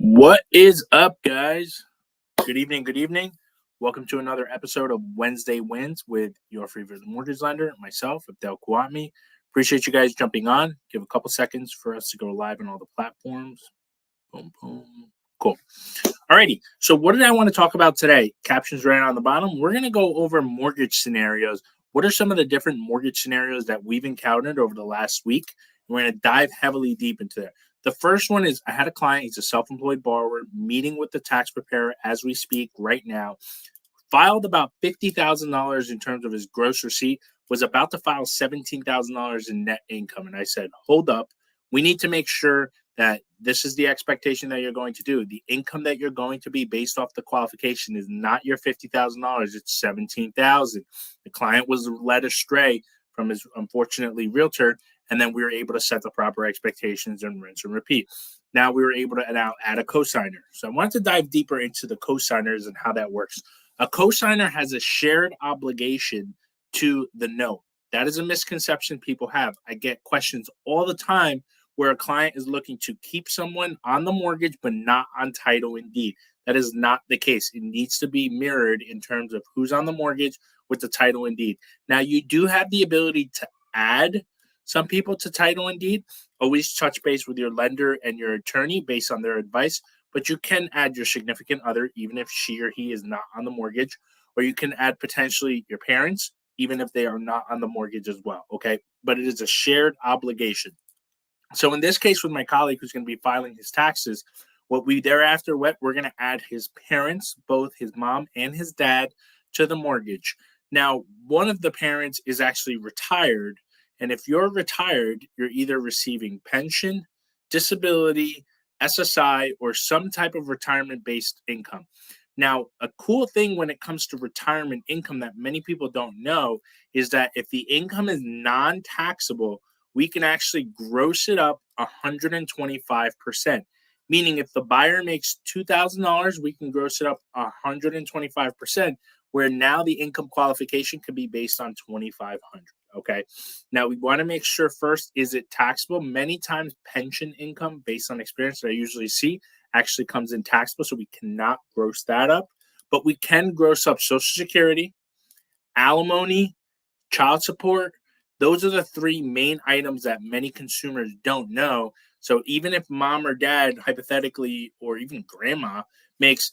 What is up, guys? Good evening. Good evening. Welcome to another episode of Wednesday Wins with your favorite mortgage lender, myself, Abdel Kouatmi. Appreciate you guys jumping on. Give a couple seconds for us to go live on all the platforms. Boom, boom. Cool. Alrighty. So, what did I want to talk about today? Captions right on the bottom. We're going to go over mortgage scenarios. What are some of the different mortgage scenarios that we've encountered over the last week? We're going to dive heavily deep into that. The first one is I had a client, he's a self employed borrower, meeting with the tax preparer as we speak right now, filed about $50,000 in terms of his gross receipt, was about to file $17,000 in net income. And I said, hold up, we need to make sure that this is the expectation that you're going to do. The income that you're going to be based off the qualification is not your $50,000, it's $17,000. The client was led astray from his, unfortunately, realtor, and then we were able to set the proper expectations and rinse and repeat. Now we were able to now add a cosigner. So I wanted to dive deeper into the cosigners and how that works. A cosigner has a shared obligation to the note. That is a misconception people have. I get questions all the time where a client is looking to keep someone on the mortgage but not on title and deed. That is not the case. It needs to be mirrored in terms of who's on the mortgage with the title and deed. Now, you do have the ability to add some people to title and deed. Always touch base with your lender and your attorney based on their advice, but you can add your significant other even if she or he is not on the mortgage, or you can add potentially your parents even if they are not on the mortgage as well, okay? But it is a shared obligation. So in this case with my colleague who's going to be filing his taxes, what we thereafter we're going to add his parents, both his mom and his dad, to the mortgage. Now, one of the parents is actually retired, and if you're retired, you're either receiving pension, disability, SSI, or some type of retirement-based income. Now, a cool thing when it comes to retirement income that many people don't know is that if the income is non-taxable, we can actually gross it up 125%. Meaning, if the buyer makes $2,000, we can gross it up 125%, where now the income qualification could be based on 2,500. Okay. Now, we want to make sure first, is it taxable? Many times, pension income, based on experience that I usually see, actually comes in taxable, so we cannot gross that up. But we can gross up Social Security, alimony, child support. Those are the three main items that many consumers don't know. So even if mom or dad, hypothetically, or even grandma makes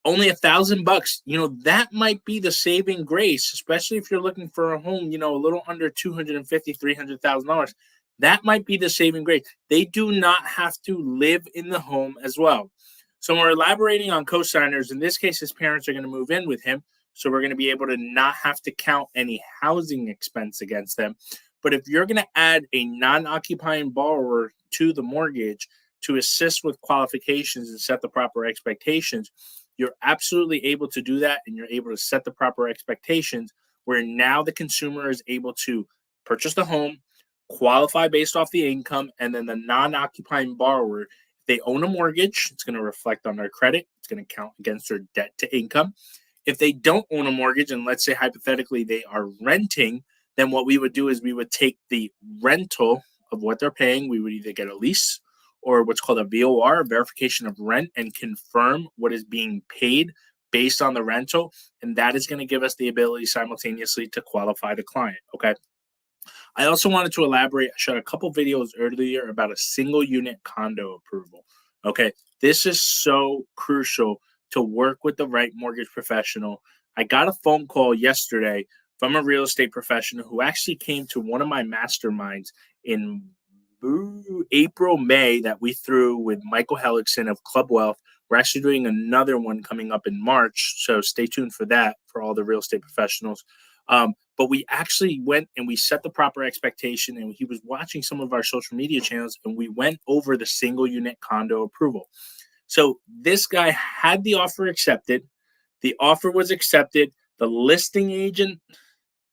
only $1,000, that might be the saving grace, especially if you're looking for a home, a little under $250,000, $300,000. That might be the saving grace. They do not have to live in the home as well. So when we're elaborating on cosigners, in this case, his parents are going to move in with him. So we're going to be able to not have to count any housing expense against them. But if you're going to add a non-occupying borrower to the mortgage to assist with qualifications and set the proper expectations, you're absolutely able to do that, and you're able to set the proper expectations where now the consumer is able to purchase the home, qualify based off the income, and then the non-occupying borrower, if they own a mortgage, it's going to reflect on their credit. It's going to count against their debt to income. If they don't own a mortgage, and let's say hypothetically they are renting, then what we would do is we would take the rental of what they're paying. We would either get a lease or what's called a VOR, verification of rent, and confirm what is being paid based on the rental. And that is going to give us the ability simultaneously to qualify the client. Okay. I also wanted to elaborate. I shot a couple videos earlier about a single unit condo approval. Okay. This is so crucial to work with the right mortgage professional. I got a phone call yesterday from a real estate professional who actually came to one of my masterminds in April, May that we threw with Michael Hellickson of Club Wealth. We're actually doing another one coming up in March, so stay tuned for that for all the real estate professionals. But we actually went and we set the proper expectation, and he was watching some of our social media channels, and we went over the single unit condo approval. So this guy had the offer accepted. The offer was accepted. The listing agent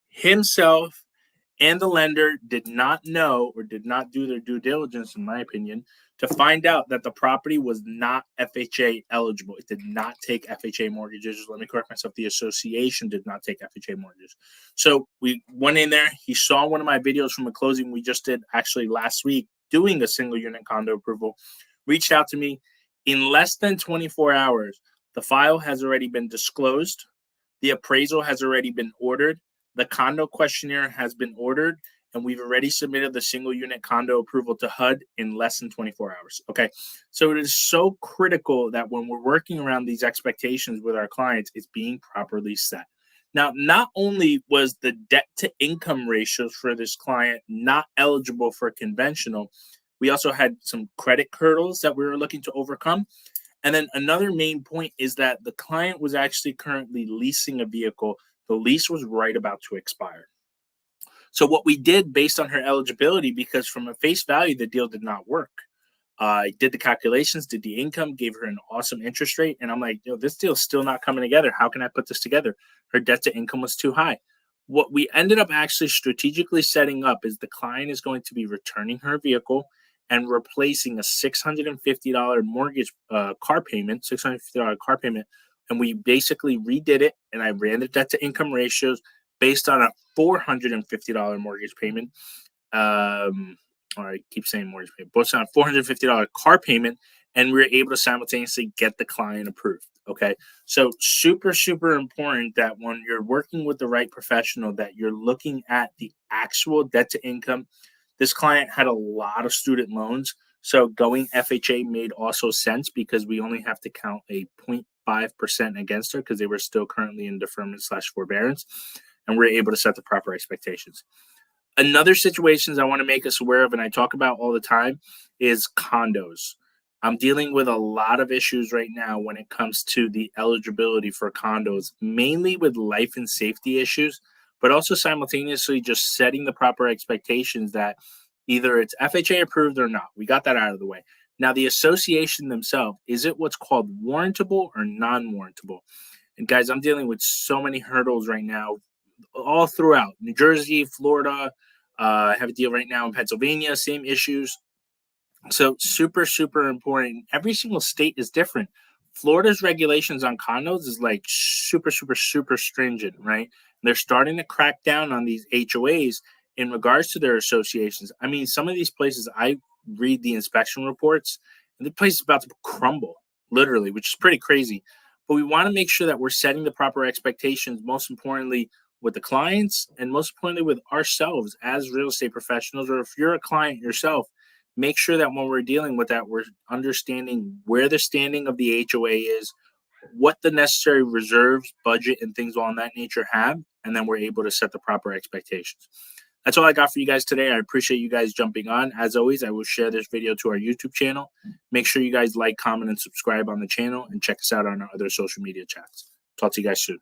himself and the lender did not know or did not do their due diligence, in my opinion, to find out that the property was not FHA eligible. It did not take FHA mortgages. Let me correct myself. The association did not take FHA mortgages. So we went in there. He saw one of my videos from a closing we just did actually last week doing a single unit condo approval, reached out to me. In less than 24 hours, the file has already been disclosed, the appraisal has already been ordered, the condo questionnaire has been ordered, and we've already submitted the single unit condo approval to HUD in less than 24 hours. Okay. So it is so critical that when we're working around these expectations with our clients, it's being properly set. Now, not only was the debt to income ratios for this client not eligible for conventional, we also had some credit hurdles that we were looking to overcome. And then another main point is that the client was actually currently leasing a vehicle. The lease was right about to expire. So what we did based on her eligibility, because from a face value, the deal did not work. I did the calculations, did the income, gave her an awesome interest rate, and I'm like, this deal's still not coming together. How can I put this together? Her debt to income was too high. What we ended up actually strategically setting up is the client is going to be returning her vehicle and replacing a $650 mortgage car payment, $650 car payment, and we basically redid it. And I ran the debt to income ratios based on a $450 mortgage payment. Or I keep saying mortgage payment, both on a $450 car payment, and we were able to simultaneously get the client approved. Okay. So super, super important that when you're working with the right professional, that you're looking at the actual debt to income. This client had a lot of student loans. So going FHA made also sense because we only have to count a 0.5% against her because they were still currently in deferment/forbearance. And we're able to set the proper expectations. Another situations I want to make us aware of, and I talk about all the time, is condos. I'm dealing with a lot of issues right now when it comes to the eligibility for condos, mainly with life and safety issues, but also simultaneously just setting the proper expectations that either it's FHA approved or not. We got that out of the way. Now, the association themselves, is it what's called warrantable or non-warrantable? And guys, I'm dealing with so many hurdles right now all throughout New Jersey, Florida. I have a deal right now in Pennsylvania, same issues. So super, super important. Every single state is different. Florida's regulations on condos is like super, super, super stringent, right? They're starting to crack down on these HOAs in regards to their associations. I mean, some of these places, I read the inspection reports, and the place is about to crumble, literally, which is pretty crazy. But we want to make sure that we're setting the proper expectations, most importantly, with the clients, and most importantly, with ourselves as real estate professionals, or if you're a client yourself, make sure that when we're dealing with that, we're understanding where the standing of the HOA is, what the necessary reserves, budget, and things along that nature have, and then we're able to set the proper expectations. That's all I got for you guys today. I appreciate you guys jumping on. As always, I will share this video to our YouTube channel. Make sure you guys like, comment, and subscribe on the channel, and check us out on our other social media chats. Talk to you guys soon.